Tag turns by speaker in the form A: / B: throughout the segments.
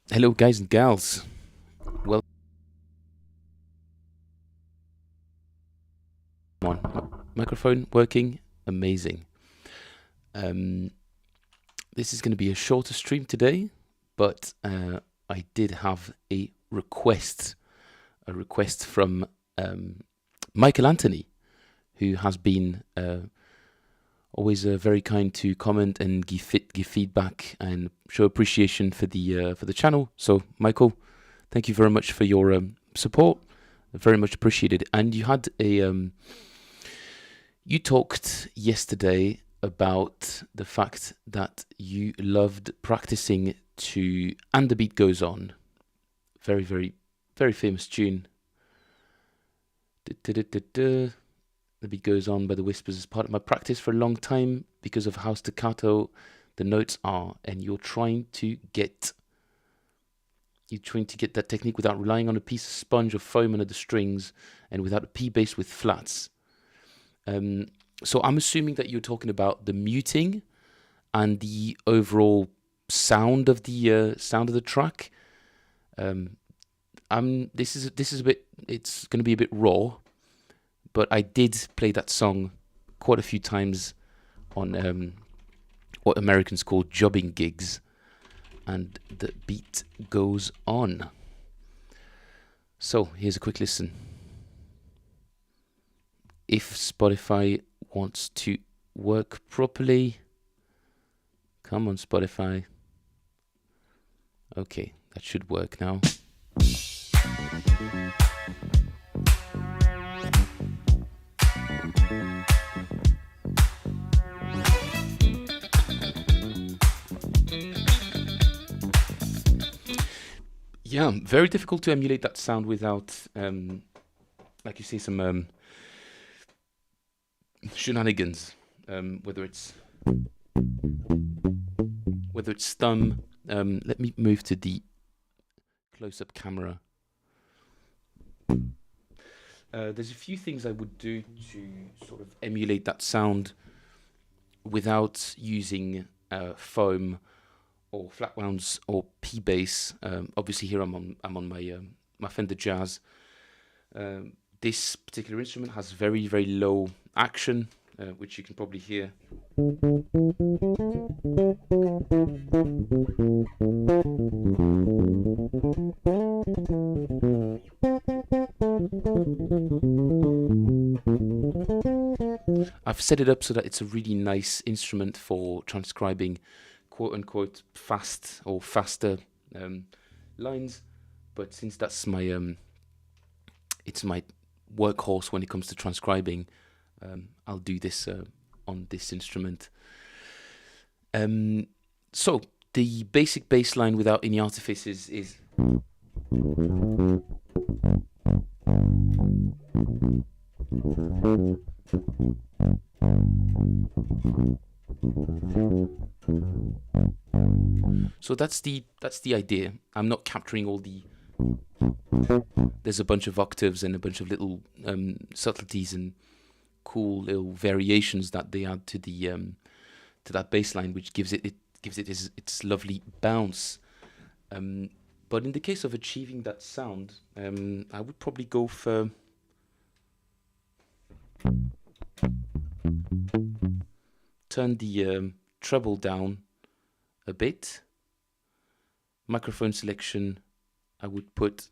A: Hello, guys and gals. Well, on microphone working, amazing. Um, this is going to be a shorter stream today, but I did have a request from Michael Anthony, who has been always very kind to comment and give feedback and show appreciation for the channel. So, Michael, thank you very much for your support. Very much appreciated. And you had you talked yesterday about the fact that you loved practicing to "And the Beat Goes On." Very, very, very famous tune. The Beat Goes On by the Whispers is part of my practice for a long time because of how staccato the notes are, and you're trying to get that technique without relying on a piece of sponge or foam under the strings and without a P bass with flats. So I'm assuming that you're talking about the muting and the overall sound of the track. This is a bit. It's going to be a bit raw, but I did play that song quite a few times on what Americans call jobbing gigs, and the beat goes on. So here's a quick listen. If Spotify wants to work properly, come on Spotify. Okay, that should work now. Yeah, very difficult to emulate that sound without, like you say, some shenanigans. Whether it's thumb. Let me move to the close-up camera. There's a few things I would do to sort of emulate that sound without using foam or flat wounds or P bass. Obviously, here I'm on my Fender Jazz. This particular instrument has very, very low action, which you can probably hear. I've set it up so that it's a really nice instrument for transcribing quote-unquote fast or faster lines, but since that's my it's my workhorse when it comes to transcribing, I'll do this on this instrument. So the basic bass line without any artifices is so that's the idea. I'm not capturing all the. There's a bunch of octaves and a bunch of little subtleties and cool little variations that they add to the to that bass line, which gives it its lovely bounce. But in the case of achieving that sound, I would probably go for turn the treble down a bit. Microphone selection, I would put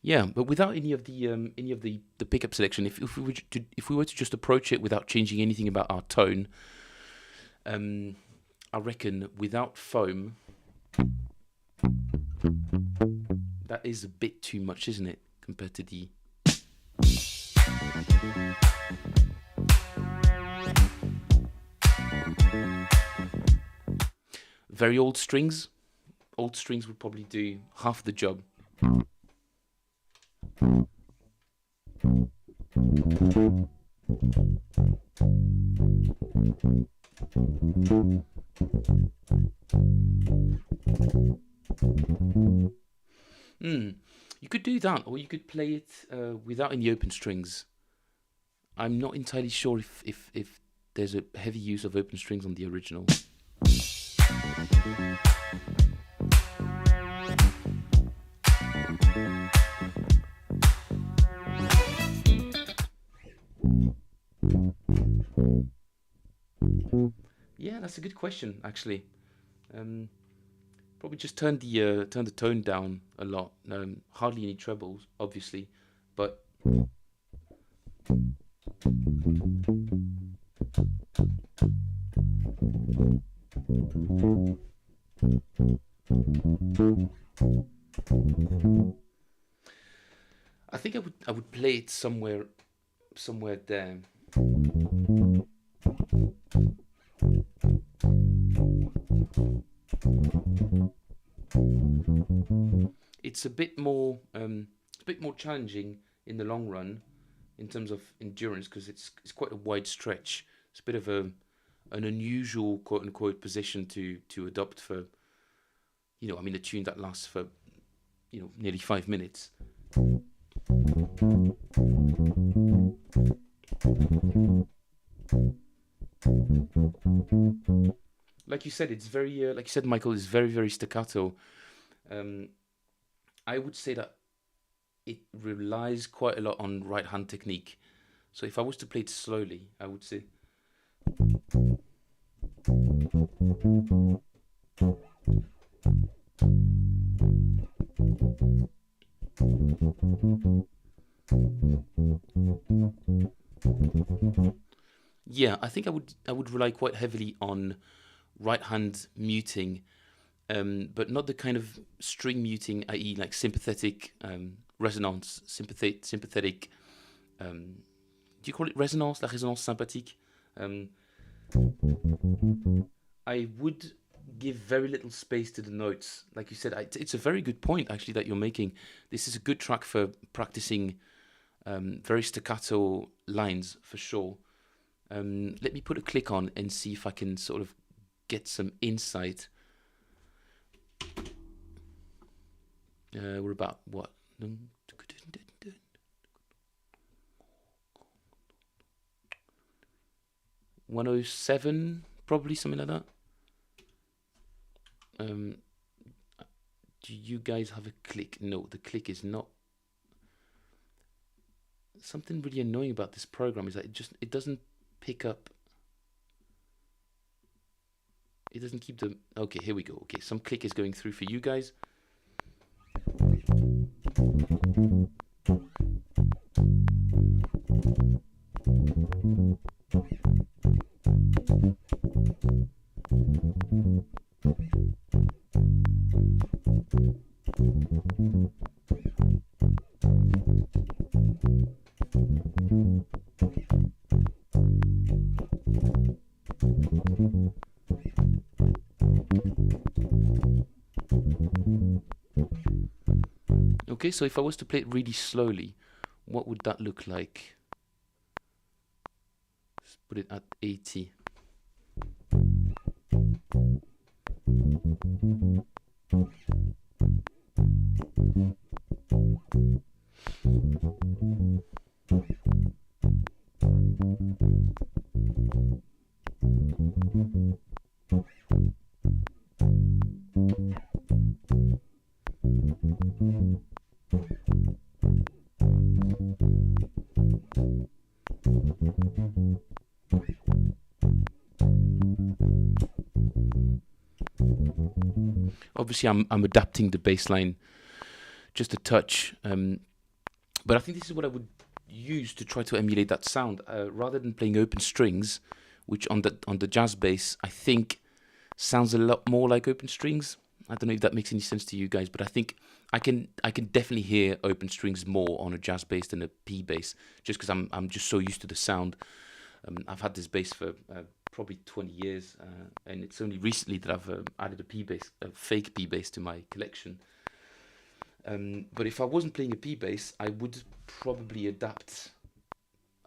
A: yeah, but without any of the pickup selection. If we were to just approach it without changing anything about our tone, I reckon without foam, that is a bit too much, isn't it, compared to the. Very old strings. Old strings would probably do half the job. Hmm. You could do that, or you could play it without any open strings. I'm not entirely sure if there's a heavy use of open strings on the original. Yeah, that's a good question, actually. Um, Probably just turn the tone down a lot. Hardly any trebles, obviously, but I think I would play it somewhere there. It's a bit more challenging in the long run in terms of endurance because it's quite a wide stretch. It's a bit of an unusual quote unquote position to adopt for I mean a tune that lasts for nearly 5 minutes. Like you said, it's very like you said, Michael, is very staccato. Um, I would say that it relies quite a lot on right hand technique. So if I was to play it slowly, I would say. Yeah, I think I would rely quite heavily on right hand muting, but not the kind of string muting, i.e., like sympathetic resonance, sympathetic. Do you call it resonance? La résonance sympathique. Um, I would give very little space to the notes. Like you said, it's a very good point actually that you're making. This is a good track for practicing very staccato lines for sure. Let me put a click on and see if I can sort of get some insight. We're about what? 107, probably something like that. Um, do you guys have a click? No, the click is not. Something really annoying about this program is that it doesn't pick up. It doesn't keep the. Okay, here we go. Okay, some click is going through for you guys. Okay, so if I was to play it really slowly, what would that look like? Let's put it at 80. Obviously, I'm adapting the bass line just a touch, but I think this is what I would use to try to emulate that sound, rather than playing open strings, which on the jazz bass I think sounds a lot more like open strings. I don't know if that makes any sense to you guys, but I think I can definitely hear open strings more on a jazz bass than a P bass, just because I'm just so used to the sound. I've had this bass for probably 20 years, and it's only recently that I've added a fake P bass to my collection. But if I wasn't playing a P bass, I would probably adapt.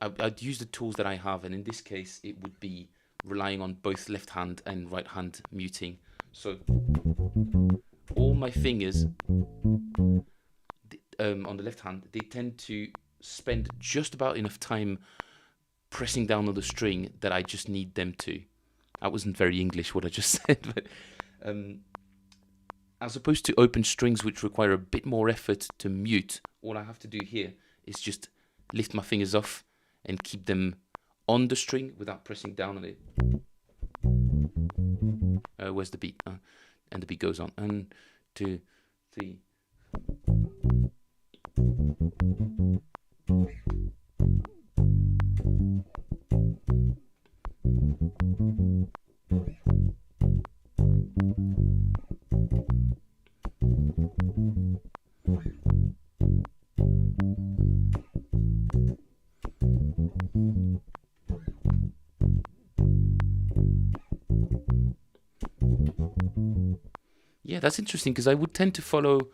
A: I'd use the tools that I have, and in this case, it would be relying on both left hand and right hand muting. So all my fingers on the left hand, they tend to spend just about enough time pressing down on the string that I just need them to. That wasn't very English what I just said, but as opposed to open strings which require a bit more effort to mute, all I have to do here is just lift my fingers off and keep them on the string without pressing down on it. Where's the beat? And the beat goes on. 1, 2, 3. Yeah, that's interesting because I would tend to follow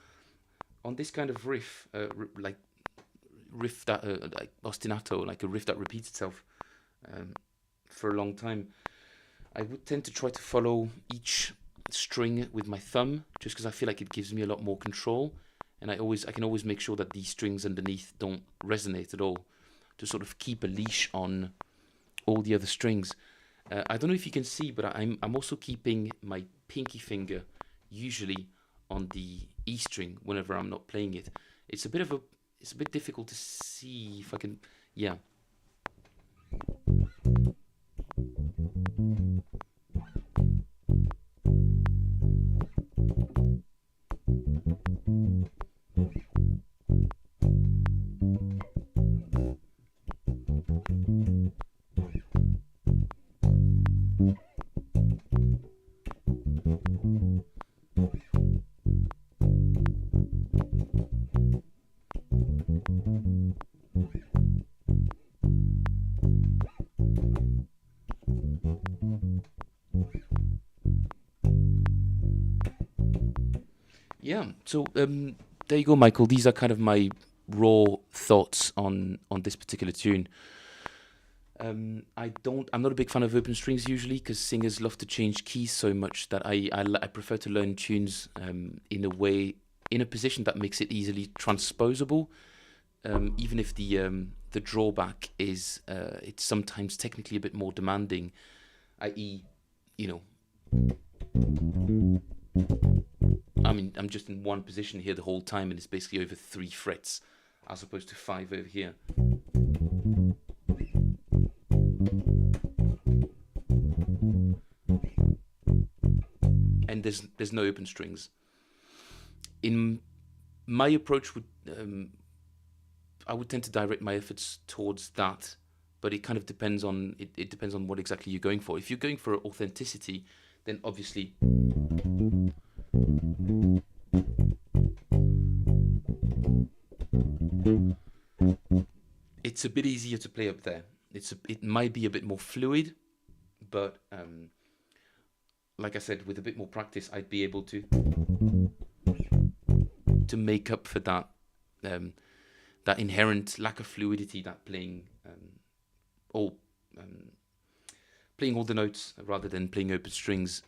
A: on this kind of riff, like riff that like ostinato, like a riff that repeats itself for a long time. I would tend to try to follow each string with my thumb, just because I feel like it gives me a lot more control, and I can always make sure that these strings underneath don't resonate at all, to sort of keep a leash on all the other strings. I don't know if you can see, but I'm also keeping my pinky finger usually on the E string whenever I'm not playing it. It's a bit difficult to see if I can. Yeah. Yeah, so there you go, Michael. These are kind of my raw thoughts on this particular tune. I'm not a big fan of open strings usually because singers love to change keys so much that I prefer to learn tunes in a position that makes it easily transposable. Even if the drawback is it's sometimes technically a bit more demanding, i.e., you know. I mean, I'm just in one position here the whole time, and it's basically over 3 frets, as opposed to 5 over here. And there's no open strings. In my approach I would tend to direct my efforts towards that, but it kind of depends on it depends on what exactly you're going for. If you're going for authenticity, then obviously it's a bit easier to play up there. It might be a bit more fluid, but like I said, with a bit more practice, I'd be able to make up for that that inherent lack of fluidity that playing all the notes rather than playing open strings.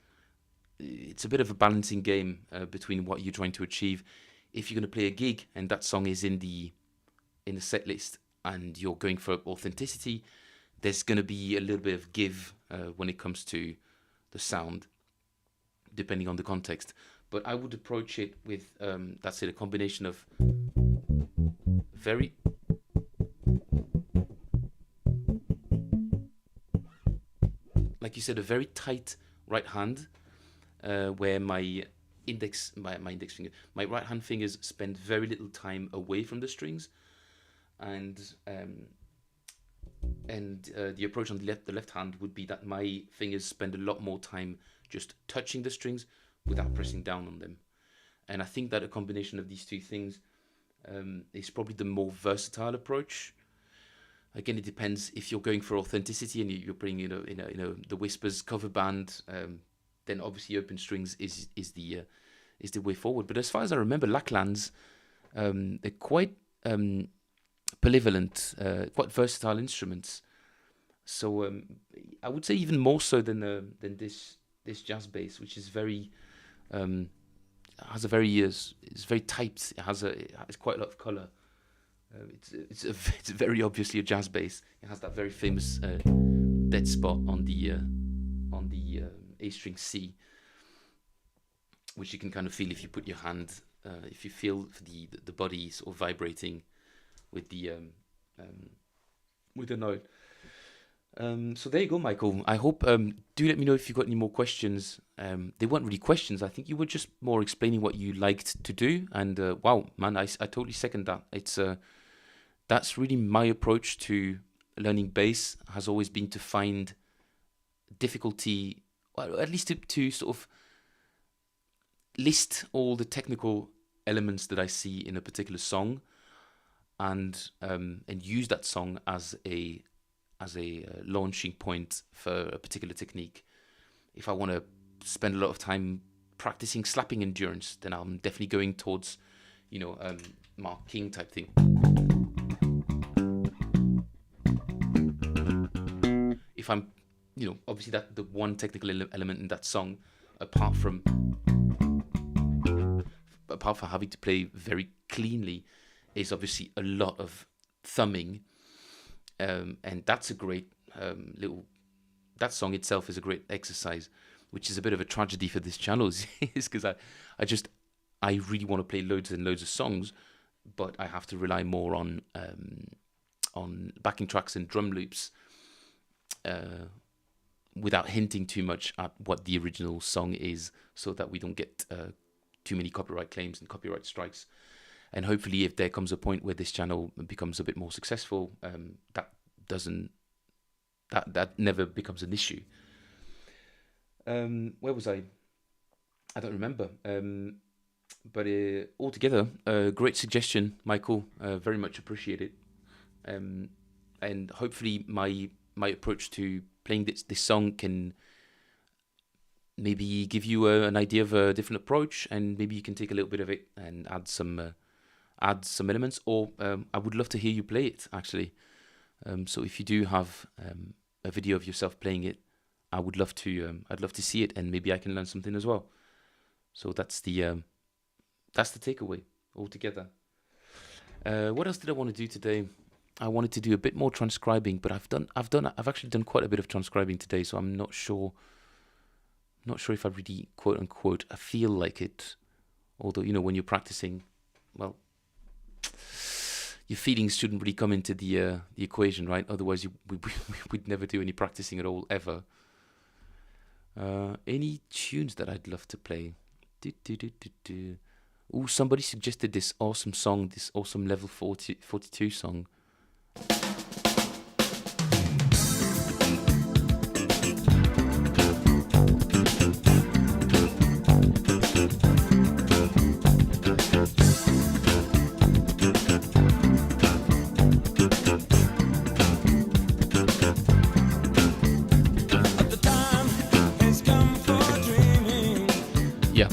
A: It's a bit of a balancing game between what you're trying to achieve. If you're going to play a gig and that song is in the set list and you're going for authenticity, there's going to be a little bit of give when it comes to the sound, depending on the context. But I would approach it with that's it, a combination of very like you said, a very tight right hand, where my right hand fingers spend very little time away from the strings, and the approach on the left hand would be that my fingers spend a lot more time just touching the strings without pressing down on them. And I think that a combination of these two things is probably the more versatile approach. Again, it depends if you're going for authenticity and you're playing, the Whispers cover band. Then obviously open strings is the way forward. But as far as I remember, Lacklands, they're quite polyvalent, quite versatile instruments. So I would say even more so than this jazz bass, which is very has a very it's very tight. It's quite a lot of color. It's very obviously a jazz bass. It has that very famous dead spot on the A string C, which you can kind of feel if you put your hand, if you feel the body sort of vibrating with the note. So there you go, Michael. I hope do let me know if you've got any more questions. They weren't really questions. I think you were just more explaining what you liked to do. And wow, man, I totally second that. It's that's really my approach to learning bass, has always been to find difficulty, well, at least to sort of list all the technical elements that I see in a particular song, and use that song as a launching point for a particular technique. If I want to spend a lot of time practicing slapping endurance, then I'm definitely going towards, Mark King type thing. If I'm, obviously that the one technical element in that song, apart from having to play very cleanly, is obviously a lot of thumbing. And that's a great that song itself is a great exercise, which is a bit of a tragedy for this channel, is because I really want to play loads and loads of songs, but I have to rely more on backing tracks and drum loops, without hinting too much at what the original song is, so that we don't get too many copyright claims and copyright strikes. And hopefully, if there comes a point where this channel becomes a bit more successful, that never becomes an issue. Where was I? I don't remember. But altogether, great suggestion, Michael. Very much appreciated. And hopefully, my approach to playing this song can maybe give you an idea of a different approach, and maybe you can take a little bit of it and add some elements. Or I would love to hear you play it, actually. So if you do have a video of yourself playing it, I would love to. I'd love to see it, and maybe I can learn something as well. So that's the takeaway altogether. What else did I want to do today? I wanted to do a bit more transcribing, but I've actually done quite a bit of transcribing today, so I'm not sure if I really, quote unquote, I feel like it. Although, when you're practicing, well, your feelings shouldn't really come into the equation, right? Otherwise, we'd never do any practicing at all, ever. Any tunes that I'd love to play? Oh, somebody suggested this awesome song, this awesome level 42 song. Yeah,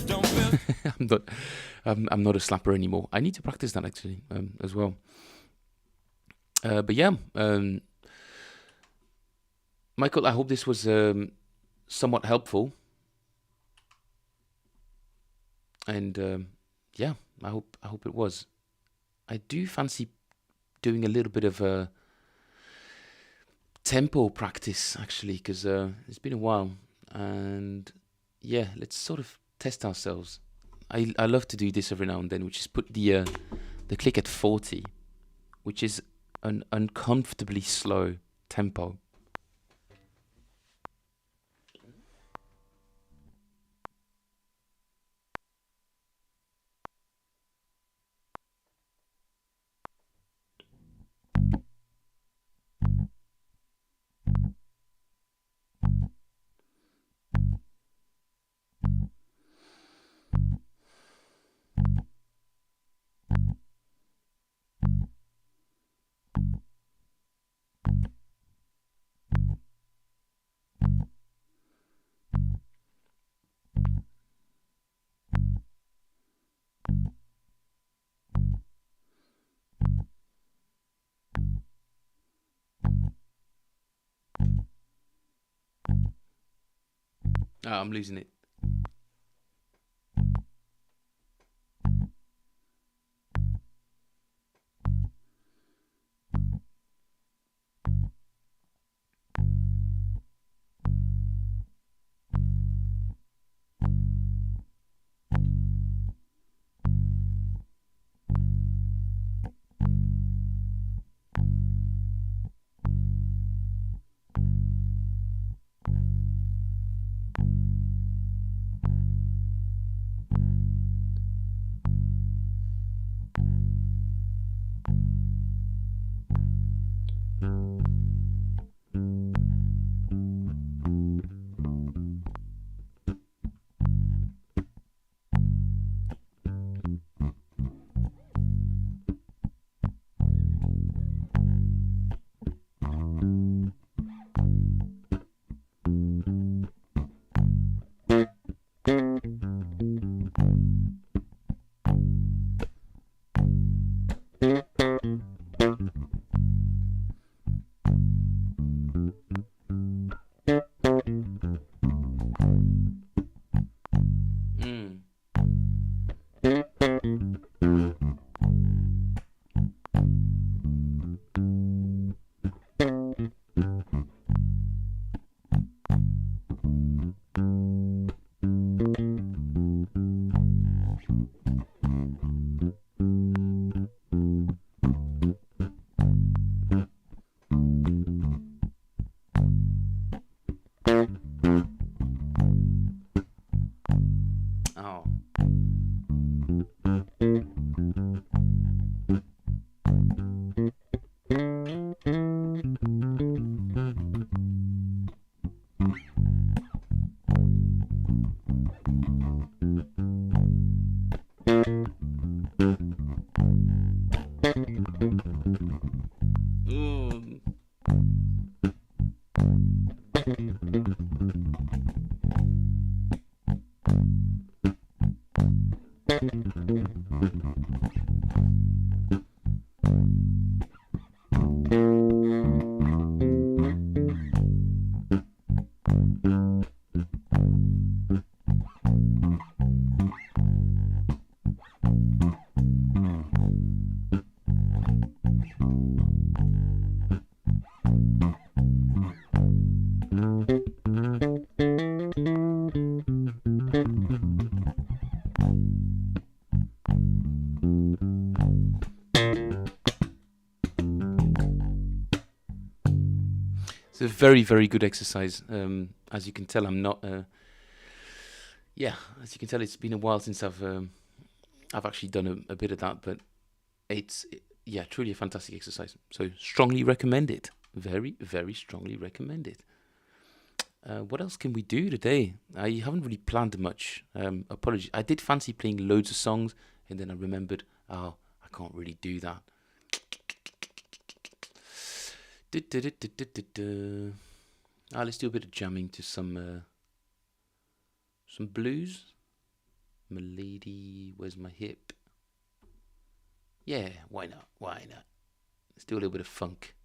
A: I'm not a slapper anymore. I need to practice that actually, as well. But yeah, Michael, I hope this was somewhat helpful. And yeah, I hope it was. I do fancy doing a little bit of a tempo practice actually, because it's been a while, and yeah, let's sort of test ourselves. I love to do this every now and then, which is put the click at 40, which is an uncomfortably slow tempo. I'm losing it. It's a very, very good exercise. As you can tell, I'm not. As you can tell, it's been a while since I've actually done a bit of that, but it's truly a fantastic exercise. So strongly recommend it. Very, very strongly recommend it. What else can we do today? I haven't really planned much. Apologies. I did fancy playing loads of songs, and then I remembered, I can't really do that. Let's do a bit of jamming to some blues. My lady, where's my hip? Yeah, why not? Why not? Let's do a little bit of funk.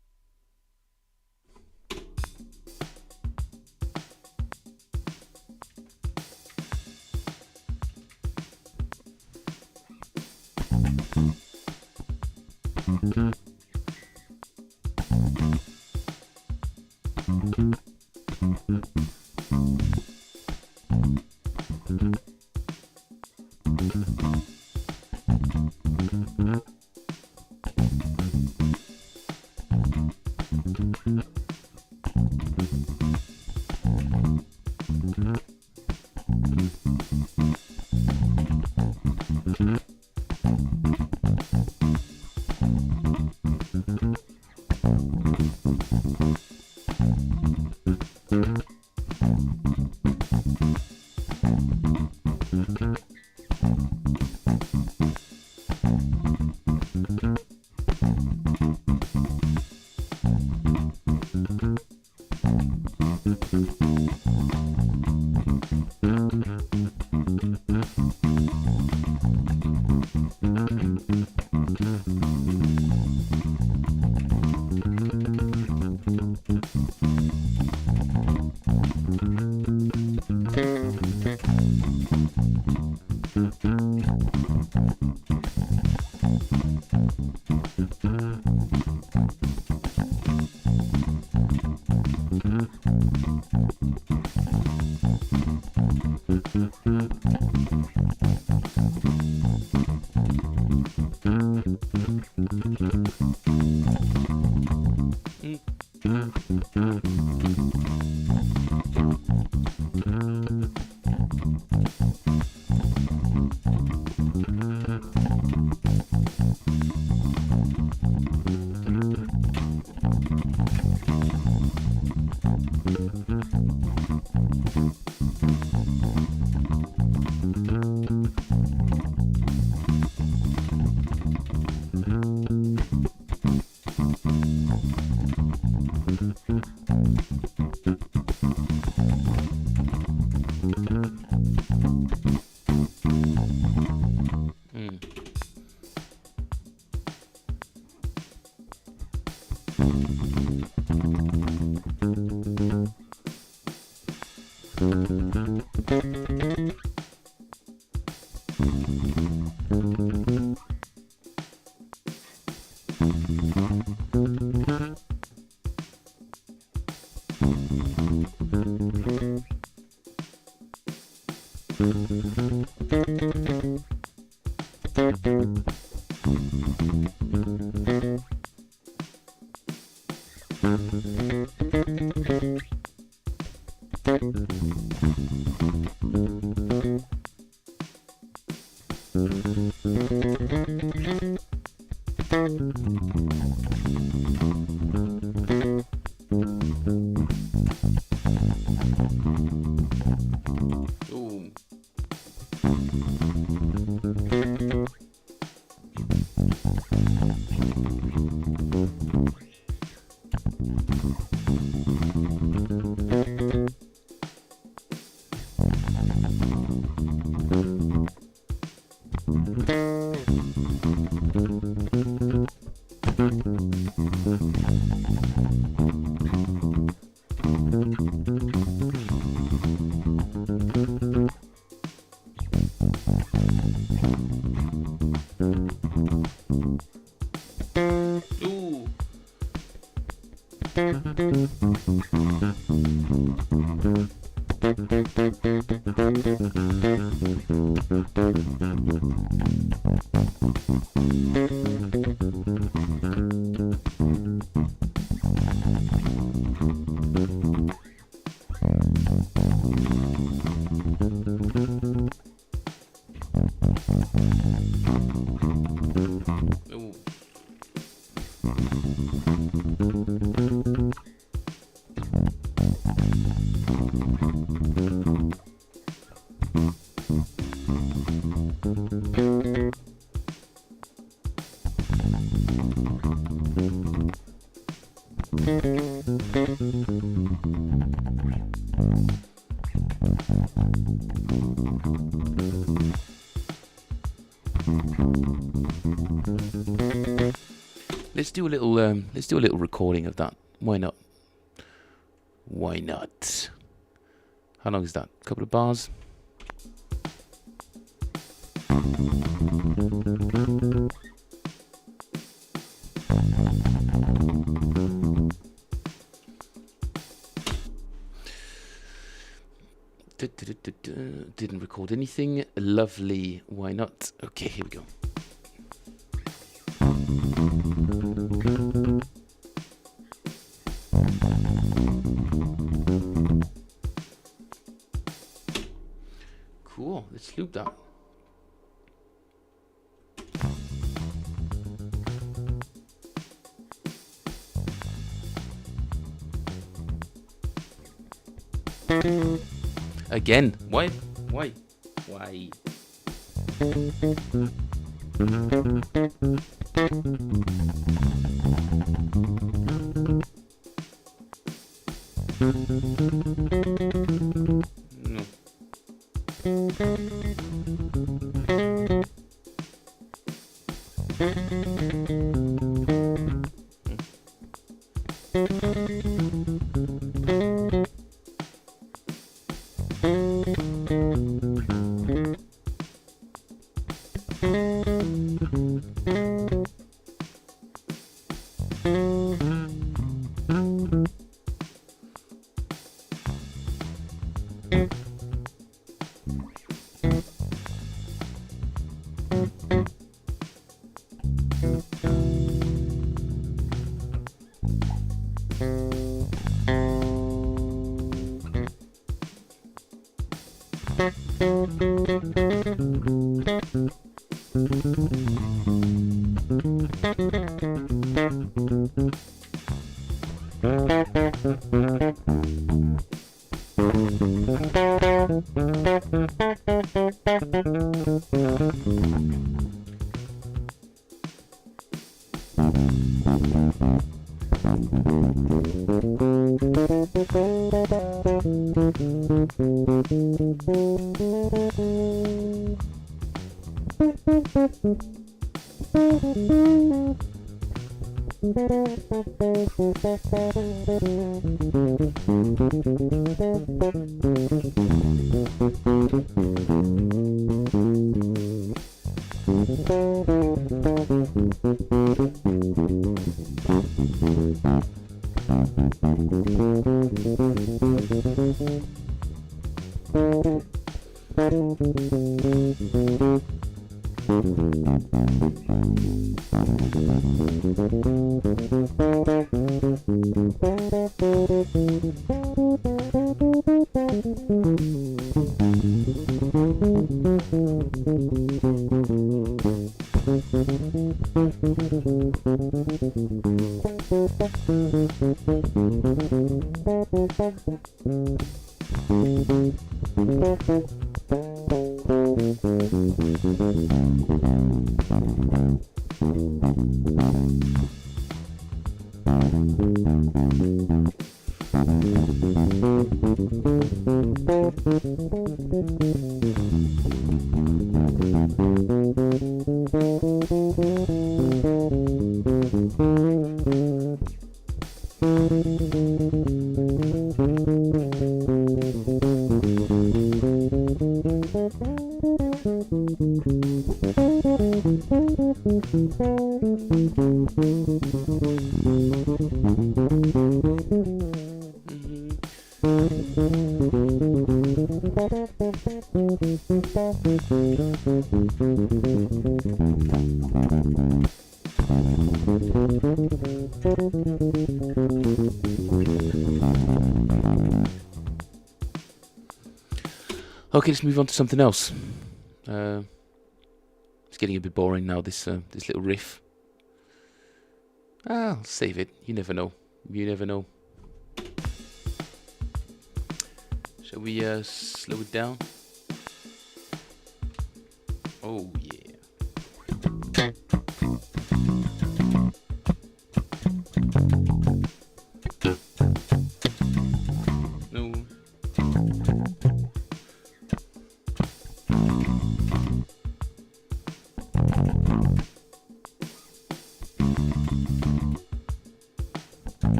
A: Let's do a little recording of that. Why not? Why not? How long is that? A couple of bars? Didn't record anything. Lovely. Why not? Okay, here we go. Cool. Let's loop that. Again. Why? Why? Why? No. Okay, let's move on to something else. It's getting a bit boring now, this little riff. I'll save it. You never know. You never know. Shall we slow it down? Oh, yeah. No.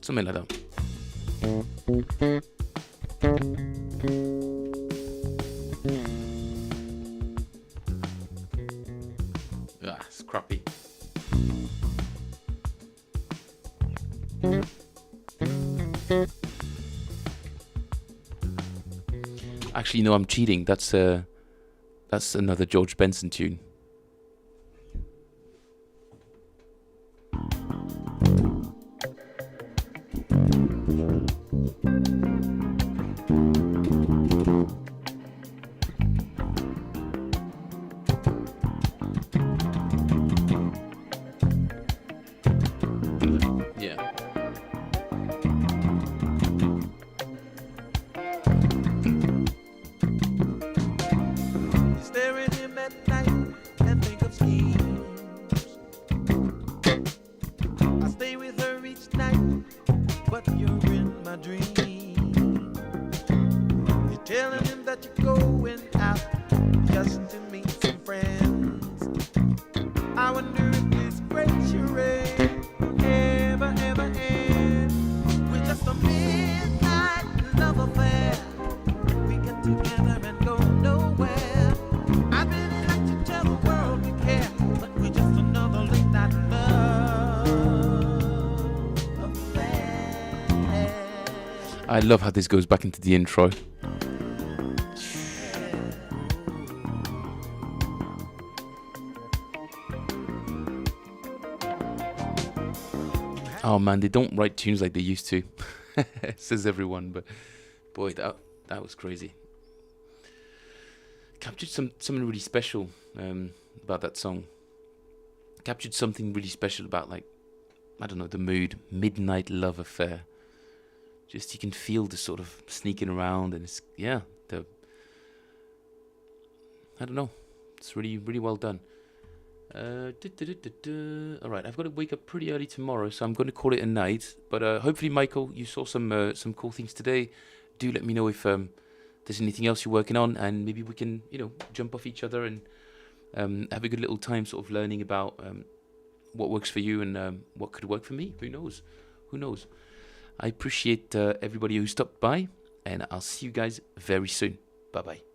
A: Something like that. It's crappy. Actually, no, I'm cheating. That's another George Benson tune. Yeah.
B: Stare at him at night and think of schemes. I stay with her each night, but you're in my dreams. You're telling him that you're going out just to meet some friends. I wonder if this great charade will ever end. We're just a midnight love affair. We get together and go nowhere. I'd really like to tell the world we care, but we're just another late night love affair.
A: I love how this goes back into the intro. Oh man, they don't write tunes like they used to. Says everyone, but boy, that was crazy. Captured something really special about that song. Captured something really special about, like, I don't know, the mood, midnight love affair. Just you can feel the sort of sneaking around, and it's I don't know, it's really really well done. Alright, I've got to wake up pretty early tomorrow, so I'm going to call it a night. But hopefully, Michael, you saw some cool things today. Do let me know if there's anything else you're working on, and maybe we can, jump off each other and have a good little time sort of learning about what works for you and what could work for me. Who knows? Who knows? I appreciate everybody who stopped by, and I'll see you guys very soon. Bye-bye.